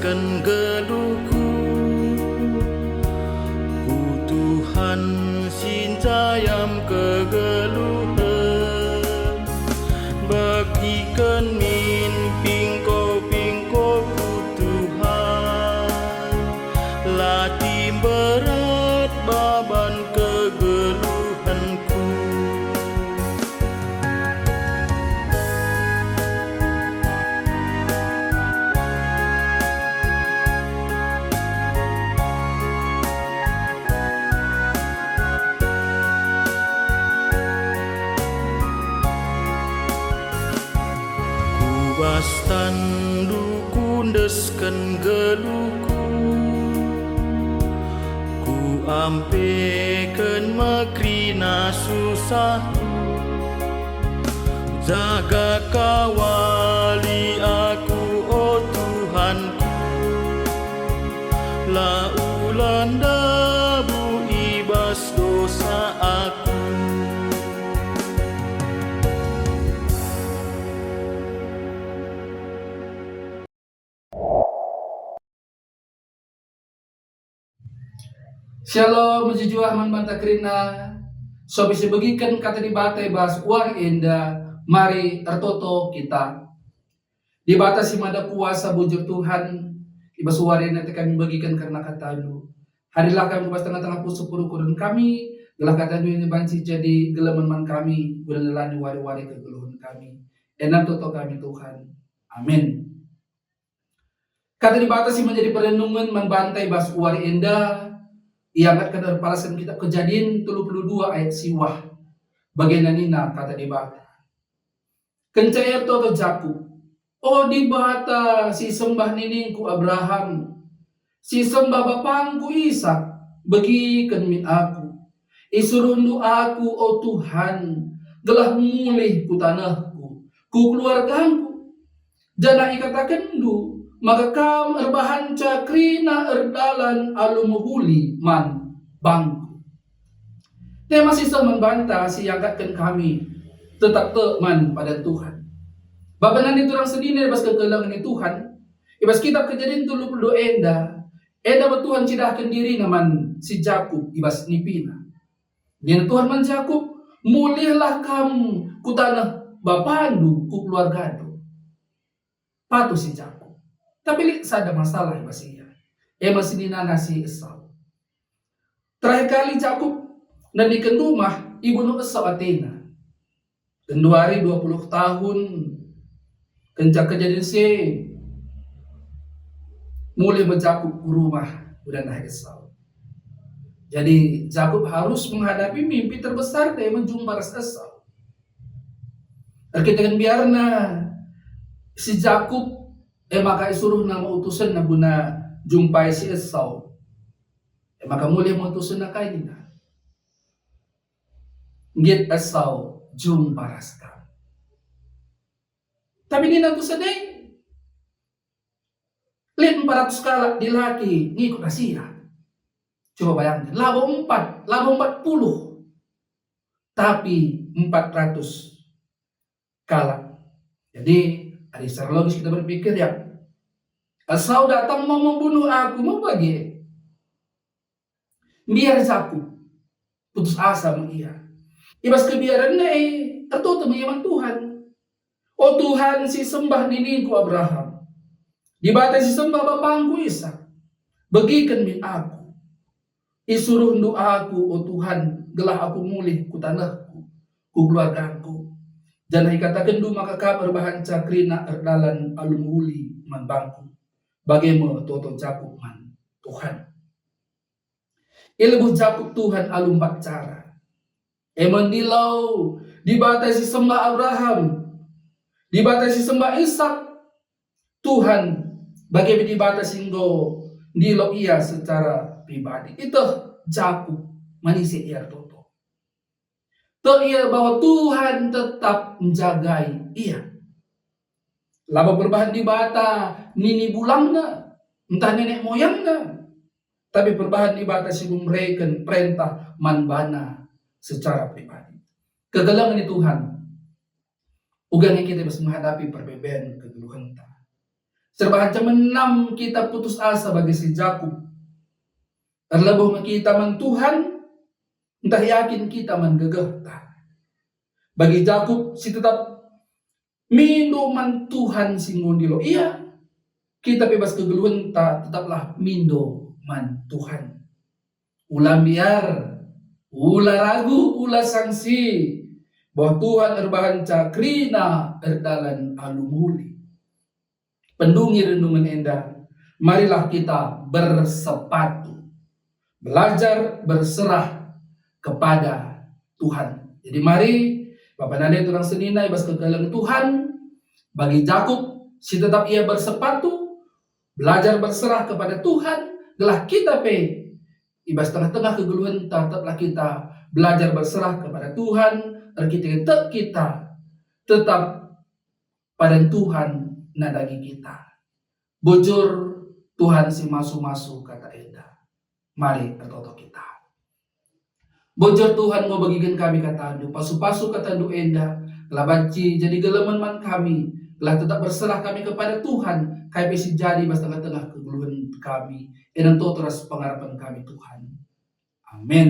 desken geluhku, ku Tuhan sincayam kegeluhan, bagikan min pingko ku Tuhan, latih berat baban kegeluhanku. Wastan dukundesken geluhku, ku ampekan makrina susahku, jaga kawali aku oh Tuhanku, la ulan dabu ibas dosa aku. Shalom, menjujuah manbanta krina. So bisa bagikan kata di batai bas uang enda. Mari ertoto kita. Di batas si mada kuasa bujur Tuhan. Ibas wari nanti kami bagikan karena kata lu. Harilah kami bas tengah-tengah pusuk kurun kami. Gelah kata lu ini banci jadi gelaman man kami. Bulan nelani wari-wari kegeluhan kami. Enam toto kami Tuhan. Amin. Kata di batas si menjadi perenungan manbantai bas uang enda. Iangkat ke palasan kita Kejadian 32 ayat siwah. Bagian nina kata di bata. Kencayar toto Jakub. Oh di bata si sembah niningku Abraham. Si sembah bapangku Ishak. Bagikan min aku. Isurundu aku oh Tuhan. Gelah mulih ku tanahku. Ku keluargaku. Jana ikatakan du. Maka kam erbahan cakrina erdalan alumuhuli man bangku. Tema sisa membantah si angkatkan kami tetap teman pada Tuhan. Babanan itu orang sedih bas kegelangan ni Tuhan. Ibas kitab Kejadian 32 enda Tuhan cidahkan diri naman si Jakub ibas nipina. Dia Tuhan man Jakub mulihlah kamu ku tanah bapandu ku keluargadu. Patu si Jakub. Tapi ada masalah masih ya. Masih dinana si Esau. Terakhir kali Jakub dan di rumah ibu nu Esau Athena. Kenduari 20 tahun kencak kejadian si mulai mencakup rumah udah nah Esau. Jadi Jakub harus menghadapi mimpi terbesar dia menjumpa Esau. Terkait biarna si Jakub maka isuruh nama utusan na guna jumpai si Esau. Maka mulia utusan na kainina. Ngit Esau jumpa raska. Tapi di nato sadai. Lihat 400 kala di laki ngikut Asia. Coba bayangin, labo 40. Tapi 400 kala. Jadi ada secara logis kita berpikir ya, Esau datang mau membunuh aku, mau bagi. Biar Jakub putus asa mengia. Ibas kebiaran atau teman Tuhan. Oh Tuhan si sembah niningku Abraham. Dibatasi sembah bapangku Ishak. Bagikan min aku. Isuruh doaku oh Tuhan, gelah aku mulih ku tanahku, ku keluargaku. Dan dikatakan du maka kabar bahan cakrina erdalan alumuli man bangku. Bagaimana toto Jakub man Tuhan. Ilmu Jakub Tuhan alumpat cara. Mendilau dibatasi sembah Abraham. Dibatasi sembah Ishak. Tuhan bagaimana dibatasi go dilau ia secara pribadi. Itu Jakub manusia ia toto. Ia bahwa Tuhan tetap menjagai ia. Laba berbahan di bata nini bulangna, entah nenek moyangna, tapi berbahan di bata si mereka perintah manbana secara pribadi. Kegelangan di Tuhan, ugangnya kita bisa menghadapi perbedaan kegeluhan ta. Serbahan menam kita putus asa bagi si Jakub. Terlebih kita man Tuhan, entah yakin kita man gegeh. Bagi Jakub si tetap mindo man Tuhan si ngundilo. Iya, kita bebas kegeluhan tetaplah mindo man Tuhan. Ulah biar, ulah ragu, ulah sangsi bahwa Tuhan erbahan cakrina erdalan alumuli. Pendungi renungan endah, marilah kita bersepatu, belajar berserah kepada Tuhan. Jadi mari Bapak Nanda turang seninai bas kegalang Tuhan. Bagi Jakub si tetap ia bersepatu, belajar berserah kepada Tuhan. Gelah kita ibas tengah-tengah kegeluhan tetaplah kita belajar berserah kepada Tuhan. Kita tetap pada Tuhan nadagi kita. Bujur Tuhan si masu-masu kata Eda. Mari tertoto kita. Bujur Tuhan mau bagikan kami kata adu. Pasu-pasu kata adu Eda. Telah banci jadi geleman man kami. Telah tetap berserah kami kepada Tuhan. Kaya besi jadi pas tengah-tengah kegeluhan kami. Enang to terus pengharapan kami Tuhan. Amin.